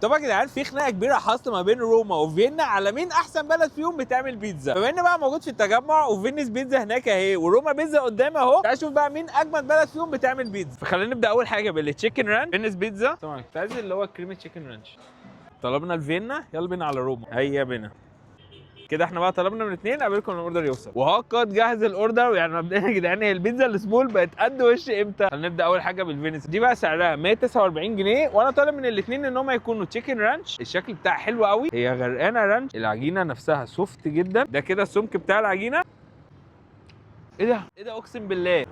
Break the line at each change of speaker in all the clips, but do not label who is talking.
طبعا يا جدعان في خناقه كبيره حاصله ما بين روما وفيينا على مين احسن بلد فيهم بتعمل بيتزا. بما ان بقى موجود في التجمع وفينيس بيتزا هناك اهي وروما بيتزا قدامي اهو، تعال نشوف بقى مين اجمد بلد فيهم بتعمل بيتزا. فخلينا نبدا اول حاجه بالتشيكن رانش. فينيس بيتزا طبعا كنت عايز اللي هو كريمه تشيكن رانش. طلبنا الفيينا، يلا بينا على روما. هيا بينا كده، احنا بقى طلبنا من اثنين قبلكم الاوردر يوصل. وهو قد جهز الاوردر. يعني مبدئيا يا جدعان هي البيتزا السمول بقت قد وش امتى؟ هنبدا اول حاجه بالفينيس. دي بقى سعرها 149 جنيه وانا طالب من الاثنين ان هم يكونوا تشيكن رانش. الشكل بتاعها حلو قوي، هي غرقانه رانش. العجينه نفسها سوفت جدا. ده كده السمك بتاع العجينه. ايه ده؟ ايه ده؟ اقسم بالله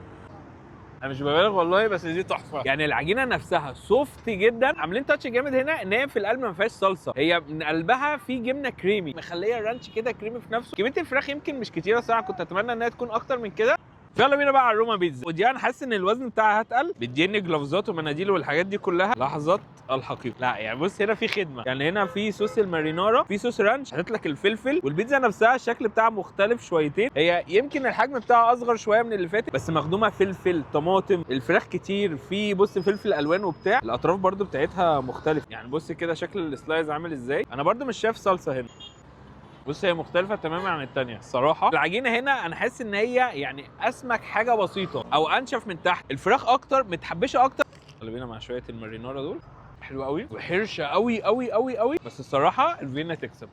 انا مش ببالغ والله، بس دي تحفه. يعني العجينه نفسها سوفت جدا. عاملين تاتش جامد هنا ان هي في القلب ما فيهاش صلصه، هي من قلبها في جمنه كريمي مخليه الرانش كده كريمي في نفسه. كميه الفراخ يمكن مش كتيره صراحه، كنت اتمنى انها تكون اكتر من كده. يلا بينا بقى على الروما بيتزا. ودي انا حاسس ان الوزن بتاعها هتقل. بيديني جلافزات ومناديل والحاجات دي كلها. لحظات الحقيقه. لا يعني بص، هنا في خدمه. يعني هنا في صوص المارينارا، في صوص رانش، حاطط لك الفلفل. والبيتزا نفسها الشكل بتاعها مختلف شويتين. هي يمكن الحجم بتاعها اصغر شويه من اللي فاتت، بس مخدومه فلفل طماطم. الفراخ كتير، في بص فلفل الوان وبتاع. الاطراف برده بتاعتها مختلف. يعني بص كده شكل السلايز عامل ازاي. انا برده مش شايف صلصه هنا. بص هي مختلفة تماما عن التانية الصراحة. العجينة هنا أنا حاسس إن هي يعني أسمك حاجة بسيطة أو أنشف من تحت. الفراخ أكتر متحبشة أكتر. يلا بينا مع شوية المارينارا دول. حلوة قوي وحرشة قوي قوي قوي قوي. بس الصراحة الفينا تكسب.